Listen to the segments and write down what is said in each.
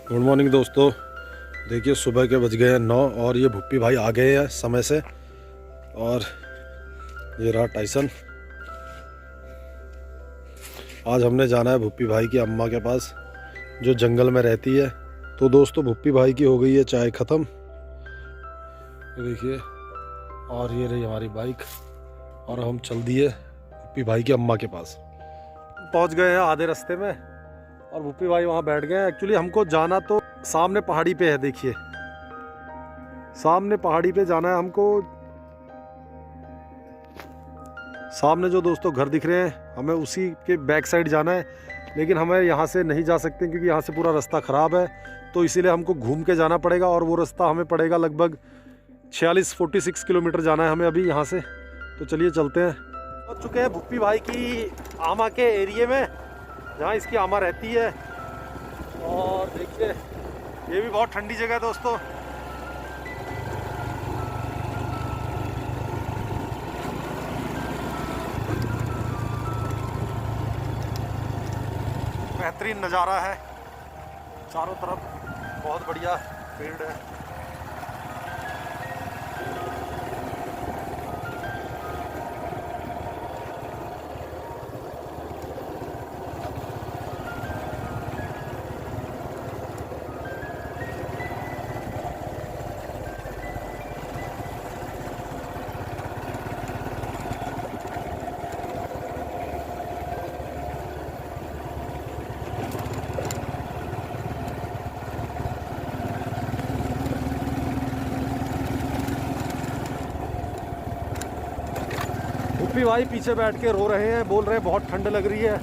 Good morning दोस्तों। देखिए सुबह के बज गए हैं 9 और ये भुप्पी भाई आ गए हैं समय से। और ये रहा टाइसन। आज हमने जाना है भुप्पी भाई की अम्मा के पास जो जंगल में रहती है। तो दोस्तों भुप्पी भाई की हो गई है चाय ख़त्म, ये देखिए। और ये रही हमारी बाइक और हम चल दिए भुप्पी भाई की अम्मा के पास। पहुंच गए हैं आधे रास्ते में और भुप्पी भाई वहाँ बैठ गए हैं। एक्चुअली हमको जाना तो सामने पहाड़ी पे है, देखिए सामने पहाड़ी पे जाना है हमको। सामने जो दोस्तों घर दिख रहे हैं हमें उसी के बैक साइड जाना है, लेकिन हमें यहाँ से नहीं जा सकते क्योंकि यहाँ से पूरा रास्ता ख़राब है। तो इसीलिए हमको घूम के जाना पड़ेगा और वो रास्ता हमें पड़ेगा लगभग 46 किलोमीटर जाना है हमें अभी यहाँ से। तो चलिए चलते हैं। पहुँच चुके हैं भुप्पी भाई की आमा के एरिए में जहाँ इसकी आमा रहती है। और देखिए ये भी बहुत ठंडी जगह है दोस्तों। बेहतरीन नज़ारा है, चारों तरफ बहुत बढ़िया फील्ड है। भुप्पी भाई पीछे बैठ के रो रहे हैं, बोल रहे हैं बहुत ठंड लग रही है।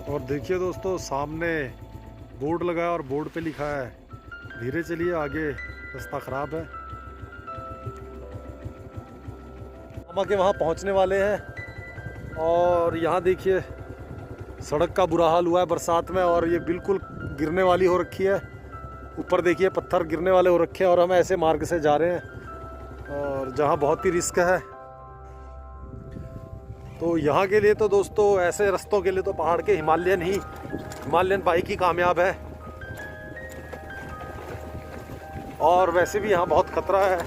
और देखिए दोस्तों सामने बोर्ड लगा है और बोर्ड पे लिखा है धीरे चलिए आगे रास्ता ख़राब है। मामा के वहाँ पहुँचने वाले हैं और यहाँ देखिए सड़क का बुरा हाल हुआ है बरसात में और ये बिल्कुल गिरने वाली हो रखी है। ऊपर देखिए पत्थर गिरने वाले हो रखे हैं और हम ऐसे मार्ग से जा रहे हैं और जहाँ बहुत ही रिस्क है। तो यहाँ के लिए तो दोस्तों ऐसे रास्तों के लिए तो पहाड़ के हिमालयन बाइक ही कामयाब है। और वैसे भी यहाँ बहुत खतरा है,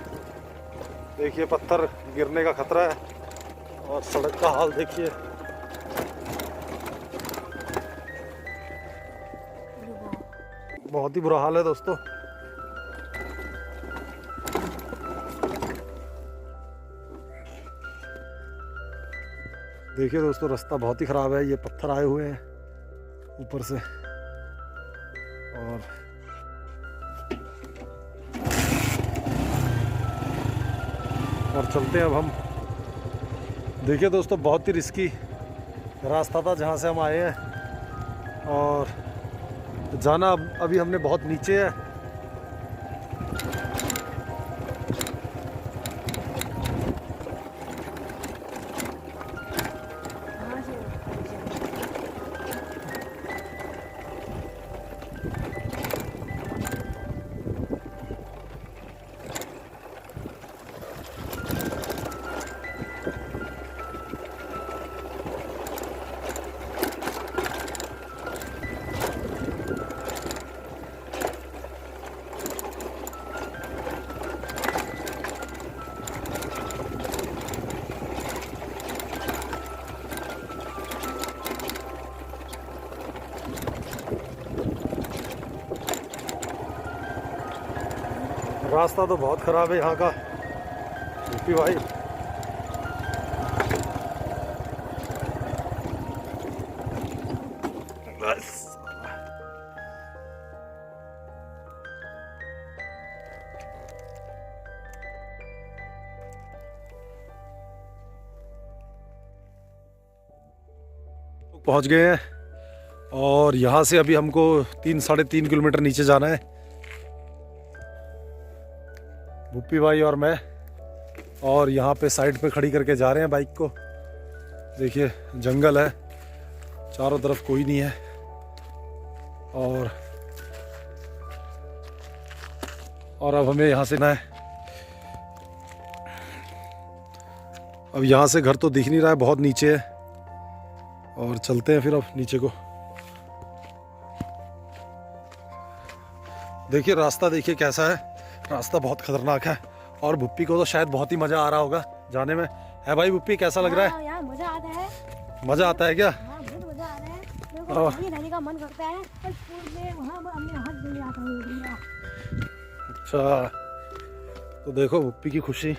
देखिए पत्थर गिरने का खतरा है और सड़क का हाल देखिए। बहुत ही बुरा हाल है दोस्तों। देखिए दोस्तों रास्ता बहुत ही ख़राब है, ये पत्थर आए हुए हैं ऊपर से। और चलते हैं अब हम। देखिए दोस्तों बहुत ही रिस्की रास्ता था जहाँ से हम आए हैं और जाना अभी हमने बहुत नीचे है। रास्ता तो बहुत ख़राब है यहाँ का भुप्पी भाई। बस पहुँच गए हैं और यहाँ से अभी हमको 3-3.5 किलोमीटर नीचे जाना है। भुप्पी भाई और मैं, और यहाँ पे साइड पे खड़ी करके जा रहे हैं बाइक को। देखिए जंगल है, चारों तरफ कोई नहीं है, और अब हमें यहाँ से ना है। अब यहाँ से घर तो दिख नहीं रहा है, बहुत नीचे है, और चलते हैं फिर अब नीचे को। देखिए रास्ता देखिए कैसा है, रास्ता बहुत खतरनाक है, और भुप्पी को तो शायद बहुत ही मजा आ रहा होगा जाने में। है भाई भुप्पी, कैसा लग रहा है? यार मजा आता है। मजा आता है क्या? हाँ बहुत मजा आ रहा है, मेरे को कहीं रहने का मन करता है, पर स्कूल में वहाँ अपने हाथ नहीं आता हूँ। अच्छा तो देखो भुप्पी की खुशी।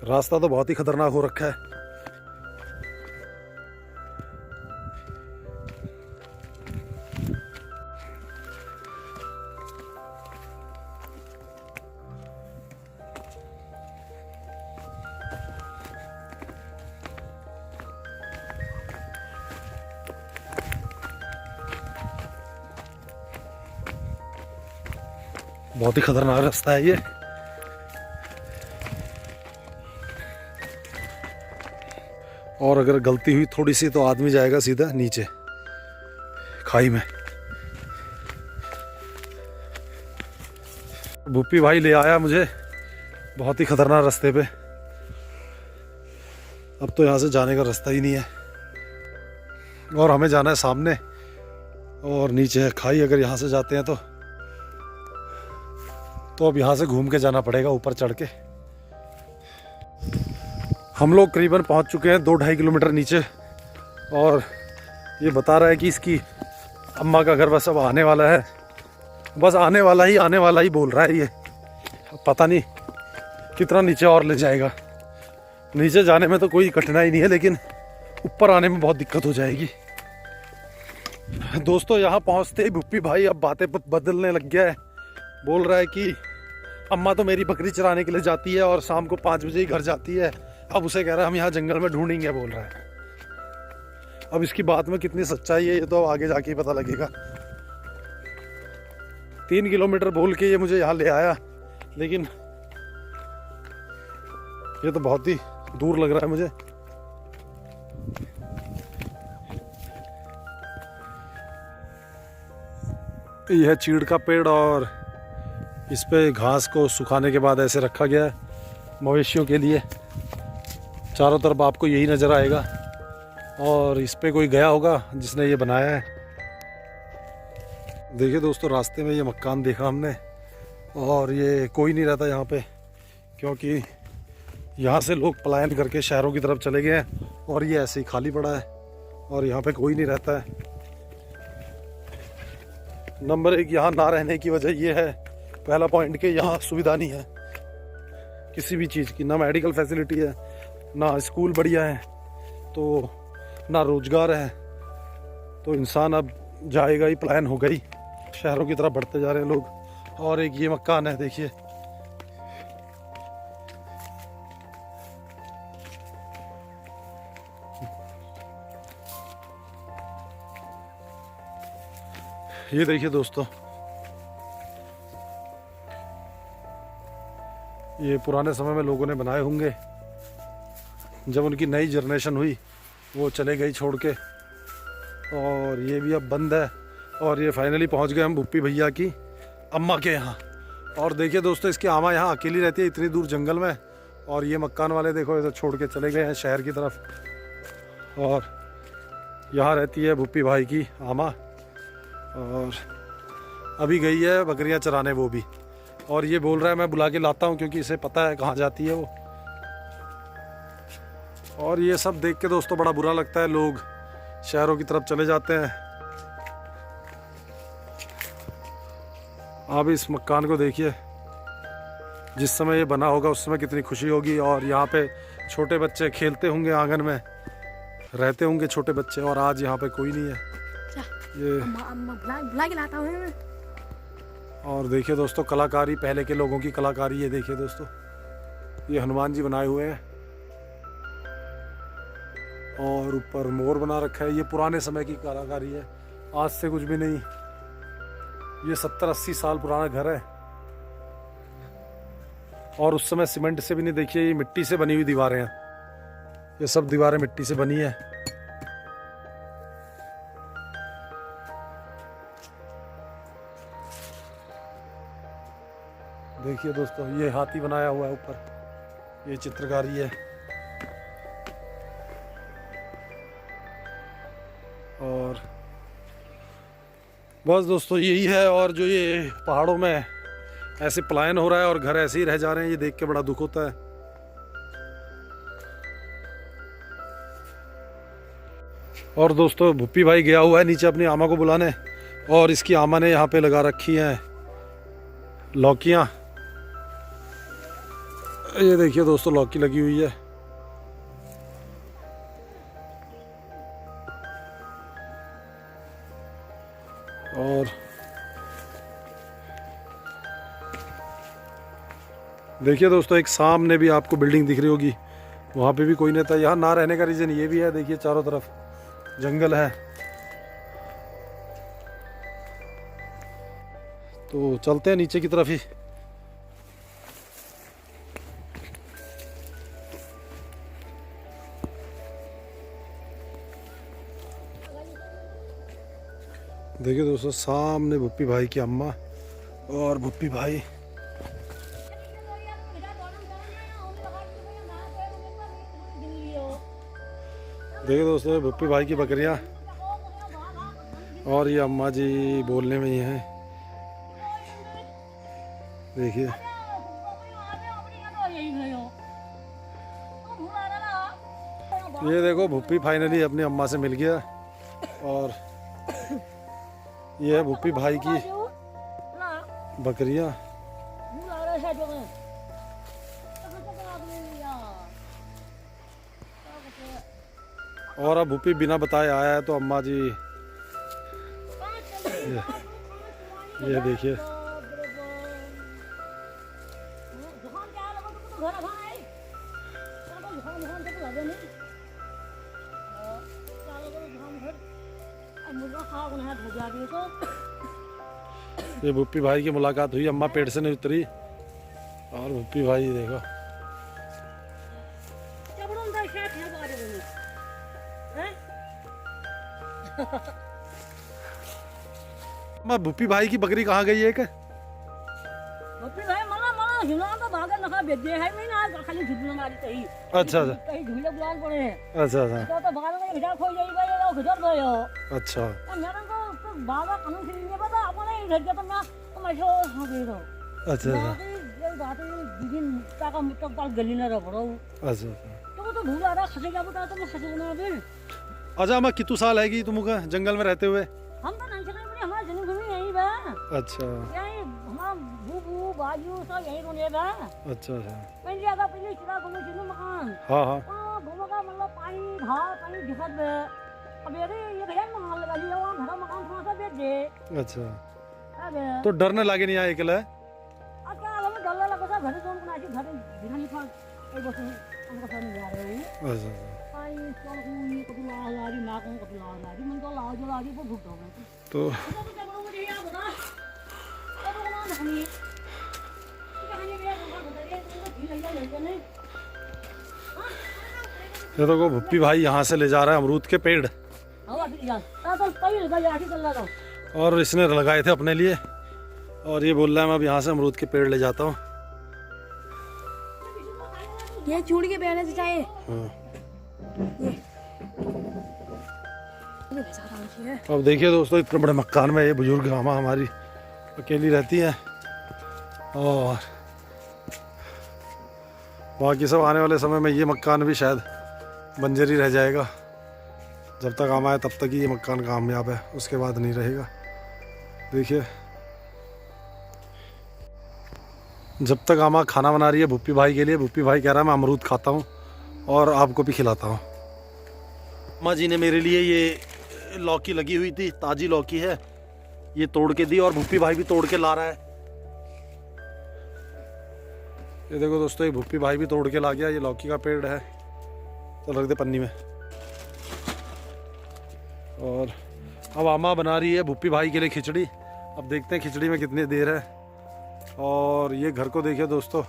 रास्ता तो बहुत ही खतरनाक हो रखा है। बहुत ही खतरनाक रास्ता है ये। और अगर गलती हुई थोड़ी सी तो आदमी जाएगा सीधा नीचे खाई में। भुप्पी भाई ले आया मुझे बहुत ही खतरनाक रास्ते पे। अब तो यहाँ से जाने का रास्ता ही नहीं है, और हमें जाना है सामने, और नीचे है खाई। अगर यहाँ से जाते हैं तो अब यहाँ से घूम के जाना पड़ेगा ऊपर चढ़ के। हम लोग करीबन पहुँच चुके हैं 2-2.5 किलोमीटर नीचे, और ये बता रहा है कि इसकी अम्मा का घर बस अब आने वाला है। बस आने वाला ही बोल रहा है ये। पता नहीं कितना नीचे और ले जाएगा। नीचे जाने में तो कोई कठिनाई नहीं है, लेकिन ऊपर आने में बहुत दिक्कत हो जाएगी। दोस्तों यहाँ पहुँचते ही भुप्पी भाई अब बातें बदलने लग गया है। बोल रहा है कि अम्मा तो मेरी बकरी चराने के लिए जाती है और शाम को 5 बजे ही घर जाती है। अब उसे कह रहा है हम यहाँ जंगल में ढूंढेंगे, बोल रहा है। अब इसकी बात में कितनी सच्चाई है ये तो आगे जाके ही पता लगेगा। 3 किलोमीटर बोल के ये मुझे यहाँ ले आया, लेकिन ये तो बहुत ही दूर लग रहा है मुझे। यह है चीड़ का पेड़, और इस पे घास को सुखाने के बाद ऐसे रखा गया है मवेशियों के लिए। चारों तरफ आपको यही नज़र आएगा, और इस पे कोई गया होगा जिसने ये बनाया है। देखिए दोस्तों रास्ते में ये मकान देखा हमने, और ये कोई नहीं रहता यहाँ पे, क्योंकि यहाँ से लोग पलायन करके शहरों की तरफ चले गए हैं, और ये ऐसे ही खाली पड़ा है, और यहाँ पे कोई नहीं रहता है। नंबर 1 यहाँ ना रहने की वजह ये है, पहला पॉइंट कि यहाँ सुविधा नहीं है किसी भी चीज़ की। ना मेडिकल फैसिलिटी है, ना स्कूल बढ़िया है, तो ना रोजगार है। तो इंसान अब जाएगा ही, प्लान हो गई, शहरों की तरफ बढ़ते जा रहे हैं लोग। और एक ये मकान है देखिए, ये देखिए दोस्तों, ये पुराने समय में लोगों ने बनाए होंगे। जब उनकी नई जनरेशन हुई वो चले गई छोड़ के, और ये भी अब बंद है। और ये फाइनली पहुंच गए हम भुप्पी भैया की अम्मा के यहाँ। और देखिए दोस्तों इसकी अम्मा यहाँ अकेली रहती है इतनी दूर जंगल में, और ये मकान वाले देखो इधर छोड़ के चले गए हैं शहर की तरफ। और यहाँ रहती है भुप्पी भाई की अम्मा, और अभी गई है बकरियाँ चराने वो भी। और ये बोल रहा है मैं बुला के लाता हूँ, क्योंकि इसे पता है कहाँ जाती है वो। और ये सब देख के दोस्तों बड़ा बुरा लगता है, लोग शहरों की तरफ चले जाते हैं। आप इस मकान को देखिए, जिस समय ये बना होगा उस समय कितनी खुशी होगी, और यहाँ पे छोटे बच्चे खेलते होंगे, आंगन में रहते होंगे छोटे बच्चे, और आज यहाँ पे कोई नहीं है। ये बुला के लाता हूँ। और देखिए दोस्तों कलाकारी, पहले के लोगों की कलाकारी, ये देखिए दोस्तों, ये हनुमान जी बनाए हुए हैं, और ऊपर मोर बना रखा है। ये पुराने समय की कलाकारी है, आज से कुछ भी नहीं। ये 70-80 साल पुराना घर है और उस समय सीमेंट से भी नहीं, देखिए ये मिट्टी से बनी हुई दीवारें हैं, ये सब दीवारें मिट्टी से बनी है। देखिए दोस्तों ये हाथी बनाया हुआ है ऊपर, ये चित्रकारी है। और बस दोस्तों यही है। और जो ये पहाड़ों में ऐसे पलायन हो रहा है और घर ऐसे ही रह जा रहे हैं, ये देख के बड़ा दुख होता है। और दोस्तों भुप्पी भाई गया हुआ है नीचे अपनी आमा को बुलाने, और इसकी आमा ने यहाँ पे लगा रखी हैं लौकियाँ। ये देखिए दोस्तों लौकी लगी हुई है। और देखिए दोस्तों एक सामने भी आपको बिल्डिंग दिख रही होगी, वहाँ पे भी कोई नहीं था। यहाँ ना रहने का रीज़न ये भी है, देखिए चारों तरफ जंगल है। तो चलते हैं नीचे की तरफ ही। देखिए दोस्तों सामने भुप्पी भाई की अम्मा और भुप्पी भाई। देखिए दोस्तों भुप्पी भाई की बकरियां, और ये अम्मा जी बोलने में ही हैं। देखिए ये देखो भुप्पी फाइनली अपनी अम्मा से मिल गया। और ये है भुप्पी भाई की बकरियां। और अब भुप्पी बिना बताए आया है तो अम्मा जी ये देखिए ये भुप्पी भाई की मुलाकात हुई, अम्मा पेड़ से नहीं उतरी और भुप्पी भाई देखो। अम्मा भुप्पी भाई की बकरी कहाँ गई है? एक भुप्पी भाई मला मला हिला तो भागा नखा बेजे है मैं ना खाली झुटना मारी कहीं। अच्छा अच्छा कहीं झुले बुलान पड़े हैं। अच्छा अच्छा तो भागा में हिजा खो जाई गए और गुजर गए हो। अच्छा मेरा को बाबा कानून से नहीं पता अपने इधर के तो मैं जो हो गई तो। अच्छा ये बात दिन का मतलब बाल गली ना रहो। अच्छा तो भूला रहा खसे क्या बता तो मैं खसे बना फिर। अच्छा अम्मा कितने साल है तुमको जंगल में रहते हुए? हम तो नहीं चले बड़े हमारा जन्मभूमि यही बा। अच्छा यही हमारा बूबू बाजू सब यही रोने बा। अच्छा अच्छा मैं ज्यादा पहले चिरा घूमे जिनु मकान। हाँ हाँ घूमे का मतलब पानी घाट पानी दिखत बे। अब ये भैया मकान लगा लिया वहाँ घर मकान थोड़ा सा बेच दे। अच्छा अबे तो डरने लगे नहीं आए अकेला? अच्छा हमें डर लगा था घर जोन को घर दिखाने का एक बस हमको समझ आ रही है। अच्छा पानी चल हुई कभी लारी ना कभी लारी मन तो लाओ जो लारी वो भूख गया तो ये देखो भुप्पी भाई यहाँ से ले जा रहा है अमरूद के पेड़, और इसने लगाए थे अपने लिए, और ये बोल रहा है मैं अब यहाँ से अमरूद के पेड़ ले जाता हूँ। ये चूड़ी के पहने से चाहिए। अब देखिए दोस्तों इतने बड़े मकान में ये बुजुर्ग मामा हमारी अकेली रहती है, और बाकी सब आने वाले समय में ये मकान भी शायद बंजर ही रह जाएगा। जब तक आमा है तब तक ही ये मकान कामयाब है, उसके बाद नहीं रहेगा। देखिए जब तक आमा खाना बना रही है भुप्पी भाई के लिए, भुप्पी भाई कह रहा है मैं अमरूद खाता हूँ और आपको भी खिलाता हूँ। अम्मा जी ने मेरे लिए ये लौकी लगी हुई थी, ताज़ी लौकी है, ये तोड़ के दी, और भुप्पी भाई भी तोड़ के ला रहा है। ये देखो दोस्तों ये भुप्पी भाई भी तोड़ के ला गया, ये लौकी का पेड़ है, तो रख दे पन्नी में। और अब आमा बना रही है भुप्पी भाई के लिए खिचड़ी। अब देखते हैं खिचड़ी में कितनी देर है। और ये घर को देखिए दोस्तों,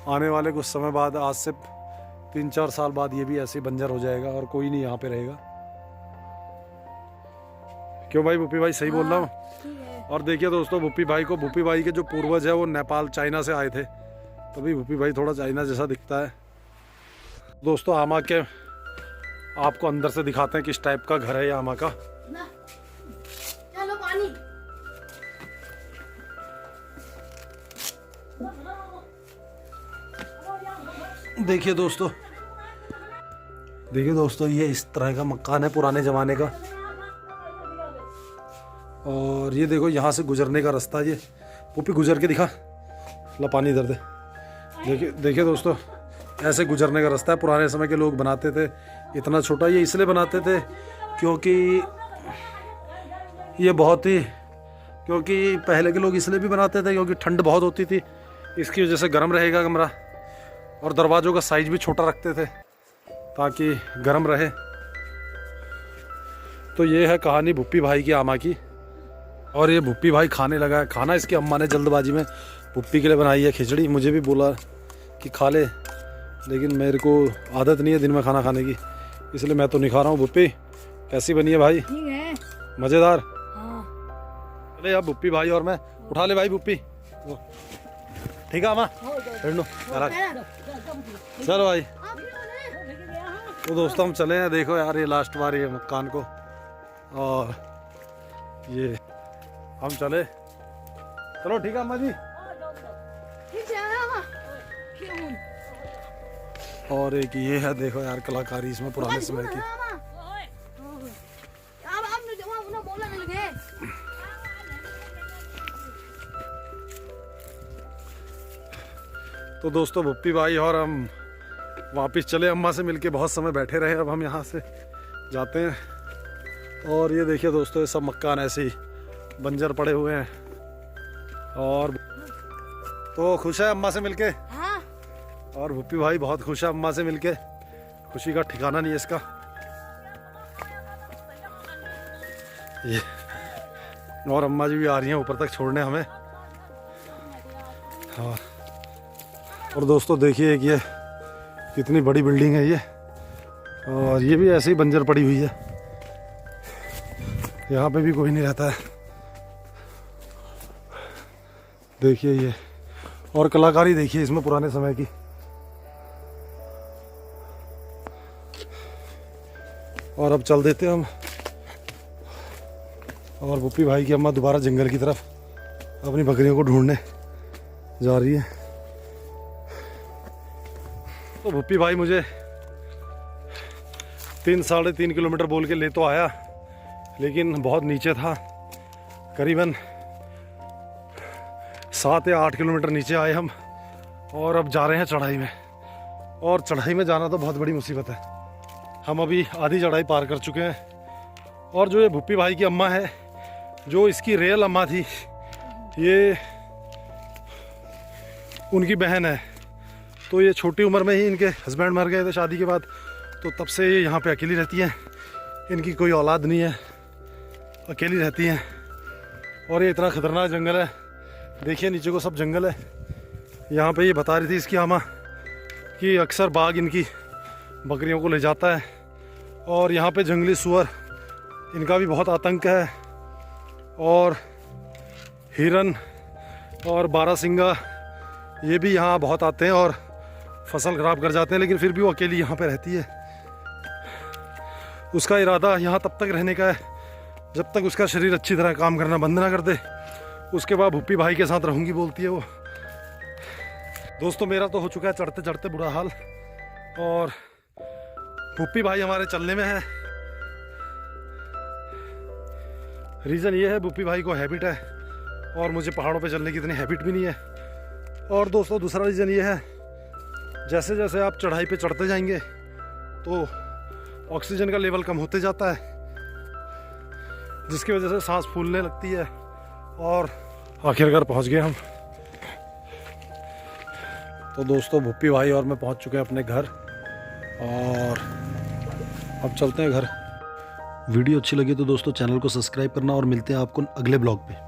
आने वाले कुछ समय बाद, आज से 3-4 साल बाद ये भी ऐसे बंजर हो जाएगा और कोई नहीं यहाँ पे रहेगा। क्यों भाई भूपी भाई, सही बोल रहा हूँ? और देखिए दोस्तों, भूपी भाई के जो पूर्वज है वो नेपाल चाइना से आए थे, तभी भूपी भाई थोड़ा चाइना जैसा दिखता है। दोस्तों आमा के आपको अंदर से दिखाते हैं किस टाइप का घर है ये आमा का। चलो पानी। देखिए दोस्तों ये इस तरह का मकान है पुराने ज़माने का। और ये देखो यहाँ से गुजरने का रास्ता, ये पुप्पी गुजर के दिखा, ला पानी इधर दे। देखिए दोस्तों, ऐसे गुजरने का रास्ता है। पुराने समय के लोग बनाते थे, इतना छोटा ये इसलिए बनाते थे क्योंकि ये बहुत ही, क्योंकि पहले के लोग इसलिए भी बनाते थे क्योंकि ठंड बहुत होती थी, इसकी वजह से गर्म रहेगा कमरा। और दरवाज़ों का साइज भी छोटा रखते थे ताकि गर्म रहे। तो ये है कहानी भूपी भाई की आमा की। और ये भूपी भाई खाने लगा है। खाना इसकी अम्मा ने जल्दबाजी में भूपी के लिए बनाई है खिचड़ी। मुझे भी बोला कि खा ले, लेकिन मेरे को आदत नहीं है दिन में खाना खाने की, इसलिए मैं तो नहीं खा रहा हूँ। भूपी कैसी बनी है भाई? ठीक है। मज़ेदार। हाँ। अरे अब भूपी भाई और मैं, उठा ले भाई भूपी। ठीक है अम्मा, लो चलो भाई। तो दोस्तों हम चले हैं, देखो यार ये लास्ट बार ये मकान को, और ये हम चले। चलो ठीक है अम्मा जी। और एक ये है, देखो यार कलाकारी इसमें पुराने समय की। तो दोस्तों भूपी भाई और हम वापस चले, अम्मा से मिलके बहुत समय बैठे रहे। अब हम यहाँ से जाते हैं। और ये देखिए दोस्तों, ये सब मकान ऐसे ही बंजर पड़े हुए हैं। और तो खुश है अम्मा से मिलके? हाँ। और भूपी भाई बहुत खुश है अम्मा से मिलके, खुशी का ठिकाना नहीं है इसका। ये और अम्मा जी भी आ रही हैं ऊपर तक छोड़ने हमें। हाँ। और दोस्तों देखिए एक ये कितनी बड़ी बिल्डिंग है ये, और ये भी ऐसे ही बंजर पड़ी हुई है, यहाँ पे भी कोई नहीं रहता है। देखिए ये, और कलाकारी देखिए इसमें पुराने समय की। और अब चल देते हैं हम। और भूपी भाई की अम्मा दोबारा जंगल की तरफ अपनी बकरियों को ढूंढने जा रही है। तो भूपी भाई मुझे 3-3.5 किलोमीटर बोल के ले तो आया, लेकिन बहुत नीचे था। करीबन 7 या 8 किलोमीटर नीचे आए हम, और अब जा रहे हैं चढ़ाई में। और चढ़ाई में जाना तो बहुत बड़ी मुसीबत है। हम अभी आधी चढ़ाई पार कर चुके हैं। और जो ये भूपी भाई की अम्मा है, जो इसकी रियल अम्मा थी, ये उनकी बहन है। तो ये छोटी उम्र में ही इनके हस्बैंड मर गए थे शादी के बाद, तो तब से ये यहाँ पे अकेली रहती हैं। इनकी कोई औलाद नहीं है, अकेली रहती हैं। और ये इतना ख़तरनाक जंगल है, देखिए नीचे को सब जंगल है। यहाँ पे ये बता रही थी इसकी अम्मा कि अक्सर बाघ इनकी बकरियों को ले जाता है, और यहाँ पे जंगली सुअर इनका भी बहुत आतंक है। और हिरन और बारहसिंगा ये भी यहाँ बहुत आते हैं और फसल खराब कर जाते हैं, लेकिन फिर भी वो अकेली यहाँ पे रहती है। उसका इरादा यहाँ तब तक रहने का है जब तक उसका शरीर अच्छी तरह काम करना बंद ना कर दे। उसके बाद भूपी भाई के साथ रहूँगी बोलती है वो। दोस्तों मेरा तो हो चुका है चढ़ते चढ़ते बुरा हाल, और भूपी भाई हमारे चलने में है। रीज़न ये है, भूपी भाई को हैबिट है और मुझे पहाड़ों पे चलने की इतनी हैबिट भी नहीं है। और दोस्तों दूसरा रीज़न ये है, जैसे जैसे आप चढ़ाई पे चढ़ते जाएंगे तो ऑक्सीजन का लेवल कम होते जाता है, जिसकी वजह से सांस फूलने लगती है। और आखिरकार पहुंच गए हम। तो दोस्तों भूपी भाई और मैं पहुंच चुके हैं अपने घर, और अब चलते हैं घर। वीडियो अच्छी लगी तो दोस्तों चैनल को सब्सक्राइब करना और मिलते हैं आपको अगले ब्लॉग पे।